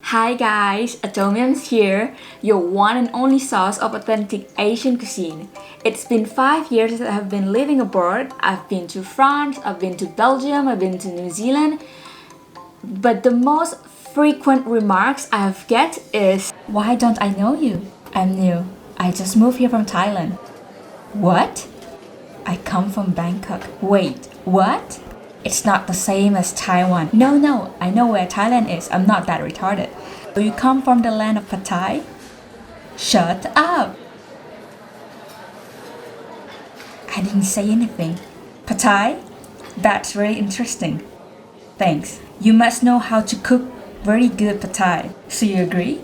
Hi guys, Atomiam's here, your one and only source of authentic Asian cuisine. It's been 5 years that I have been living abroad. I've been to France, I've been to Belgium, I've been to New Zealand. But the most frequent remarks I have get is, "Why don't I know you? I'm new. I just moved here from Thailand." What? I come from Bangkok. Wait, what? It's not the same as Taiwan. No, I know where Thailand is. I'm not that retarded. Do you come from the land of Pad Thai? Shut up! I didn't say anything. Pad Thai? That's really interesting. Thanks. You must know how to cook very good Pad Thai. So you agree?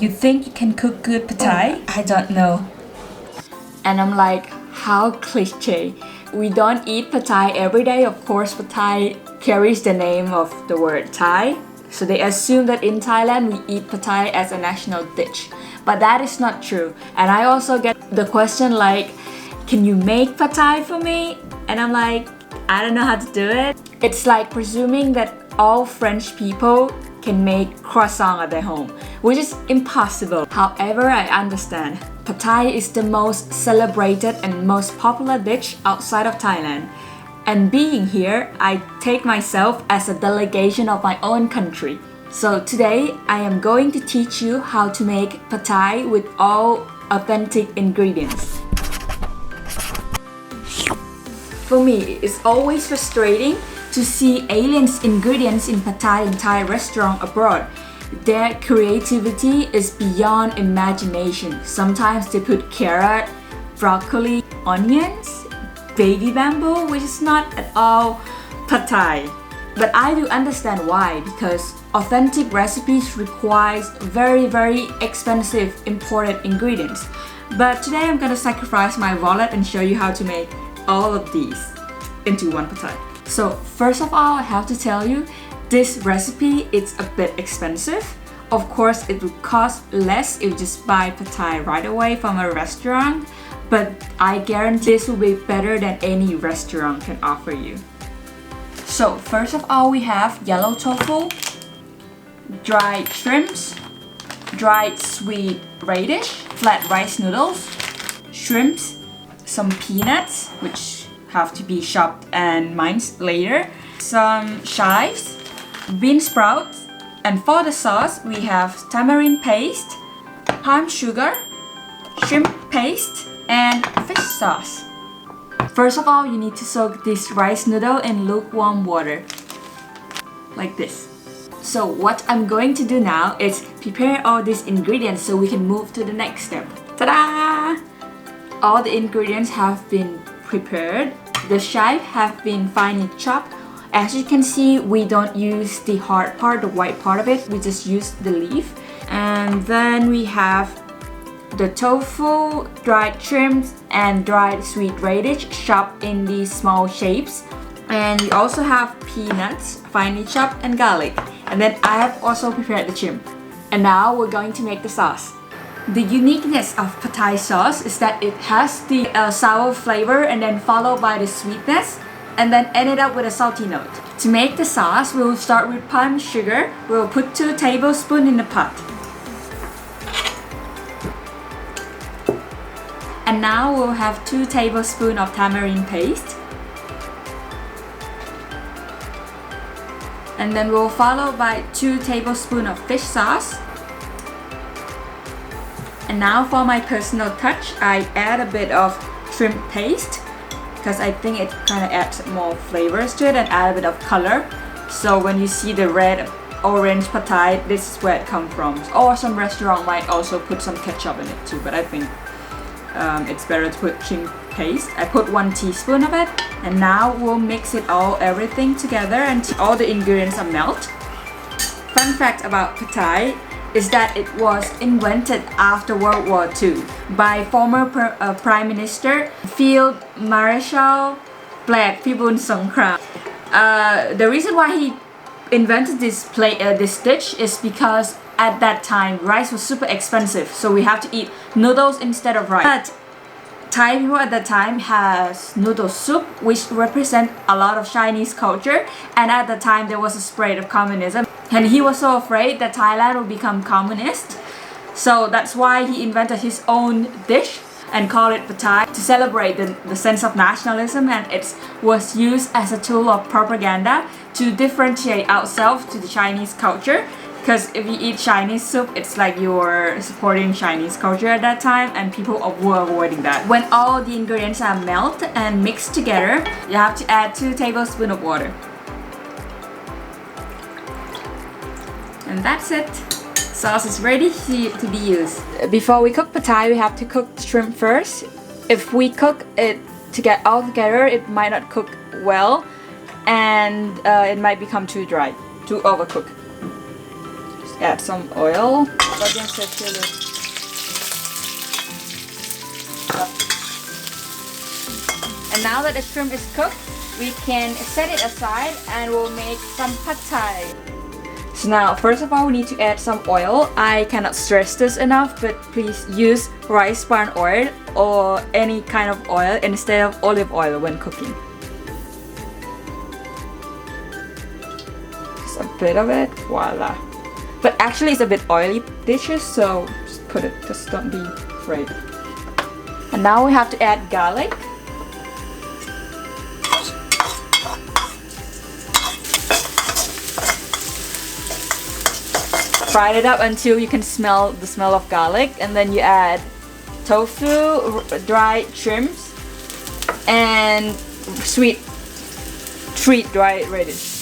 You think you can cook good Pad Thai? I don't know. And I'm like, how cliche. We don't eat Pad Thai every day. Of course, Pad Thai carries the name of the word Thai. So they assume that in Thailand we eat Pad Thai as a national dish. But that is not true. And I also get the question like, can you make Pad Thai for me? And I'm like, I don't know how to do it. It's like presuming that all French people can make croissant at their home, which is impossible. However, I understand. Pad Thai is the most celebrated and most popular dish outside of Thailand. And being here, I take myself as a delegation of my own country. So today, I am going to teach you how to make Pad Thai with all authentic ingredients. For me, it's always frustrating to see aliens ingredients in Pad Thai in Thai restaurant abroad. Their creativity is beyond imagination. Sometimes they put carrot, broccoli, onions, baby bamboo, which is not at all Pad Thai. But I do understand why, because authentic recipes require very expensive imported ingredients. But today I'm gonna sacrifice my wallet and show you how to make all of these into one Pad Thai. So first of all, I have to tell you, this recipe is a bit expensive. Of course, it would cost less if you just buy Pad Thai right away from a restaurant, but I guarantee this will be better than any restaurant can offer you. So first of all, we have yellow tofu, dried shrimps, dried sweet radish, flat rice noodles, shrimps, some peanuts, which have to be chopped and minced later, some chives, bean sprouts, and for the sauce we have tamarind paste, palm sugar, shrimp paste, and fish sauce. First of all, you need to soak this rice noodle in lukewarm water, like this. So what I'm going to do now is prepare all these ingredients so we can move to the next step. Ta-da! All the ingredients have been prepared. The chives have been finely chopped. As you can see, we don't use the hard part, the white part of it. We just use the leaf. And then we have the tofu, dried shrimps, and dried sweet radish chopped in these small shapes. And we also have peanuts, finely chopped, and garlic. And then I have also prepared the shrimp. And now we're going to make the sauce. The uniqueness of Pad Thai sauce is that it has the sour flavor and then followed by the sweetness and then ended up with a salty note. To make the sauce, we will start with palm sugar. We will put 2 tablespoons in the pot. And now we'll have 2 tablespoons of tamarind paste. And then we'll follow by 2 tablespoons of fish sauce. And now for my personal touch, I add a bit of shrimp paste because I think it kind of adds more flavors to it and add a bit of color. So when you see the red, orange Pad Thai, this is where it comes from. Or some restaurant might also put some ketchup in it too, but I think it's better to put shrimp paste. I put 1 teaspoon of it, and now we'll mix it everything together until all the ingredients are melt. Fun fact about Pad Thai is that it was invented after World War II by former Prime Minister Field Marshal Black Pibun Songkram. The reason why he invented this dish is because at that time rice was super expensive, so we have to eat noodles instead of rice. But Thai people at that time has noodle soup, which represent a lot of Chinese culture, and at the time there was a spread of communism. And he was so afraid that Thailand would become communist. So that's why he invented his own dish and called it pad thai to celebrate the sense of nationalism, and it was used as a tool of propaganda to differentiate ourselves to the Chinese culture. Because if you eat Chinese soup, it's like you're supporting Chinese culture at that time, and people were avoiding that. When all the ingredients are melted and mixed together, you have to add 2 tablespoons of water. And that's it. Sauce is ready to be used. Before we cook pad thai, we have to cook the shrimp first. If we cook it to get all together, it might not cook well, and it might become too dry, too overcooked. Just add some oil. And now that the shrimp is cooked, we can set it aside and we'll make some pad thai. So now, first of all, we need to add some oil. I cannot stress this enough, but please use rice bran oil or any kind of oil instead of olive oil when cooking. Just a bit of it, voila. But actually it's a bit oily dishes, so just put it, just don't be afraid. And now we have to add garlic. Fry it up until you can smell the smell of garlic, and then you add tofu, dried shrimps, and sweet dried radish.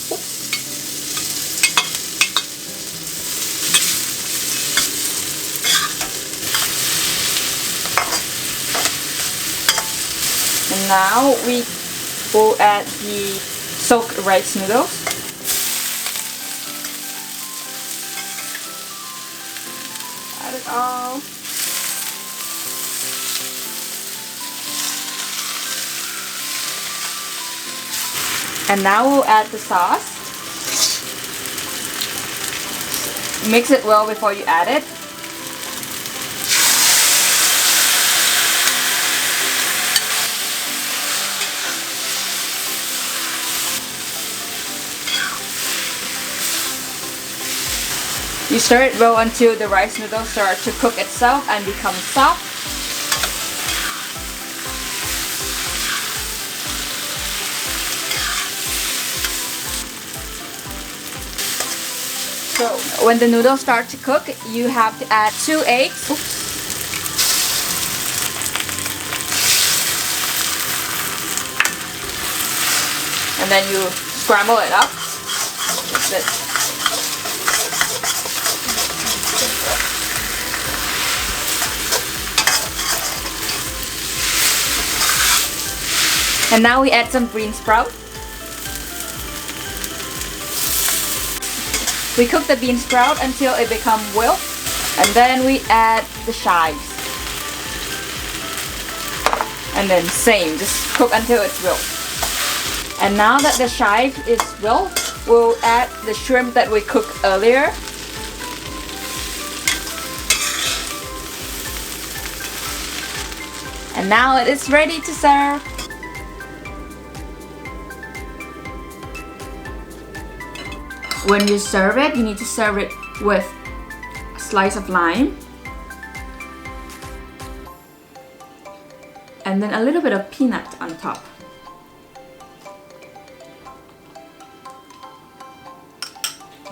And now we will add the soaked rice noodles. Add it all. And now we'll add the sauce. Mix it well before you add it. You stir it well until the rice noodles start to cook itself and become soft. So when the noodles start to cook, you have to add 2 eggs. Oops. And then you scramble it up. That's it. And now we add some green sprout. We cook the bean sprout until it becomes wilt, and then we add the chives. And then same, just cook until it's wilt. And now that the chive is wilt, we'll add the shrimp that we cooked earlier. And now it is ready to serve. When you serve it, you need to serve it with a slice of lime. And then a little bit of peanut on top.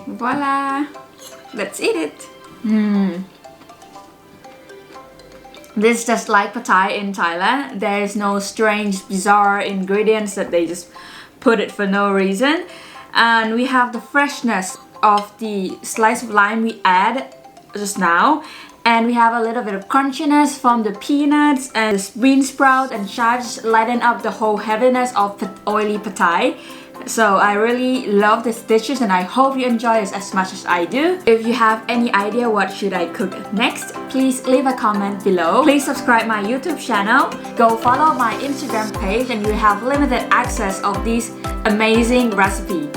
Voila! Let's eat it! This is just like pad thai in Thailand. There is no strange, bizarre ingredients that they just put it for no reason. And we have the freshness of the slice of lime we add just now, and we have a little bit of crunchiness from the peanuts and the bean sprout and chives, lighten up the whole heaviness of oily pad thai. So I really love these dishes, and I hope you enjoy it as much as I do. If you have any idea what should I cook next, please leave a comment below. Please subscribe my YouTube channel. Go follow my Instagram page, and you have limited access of these amazing recipes.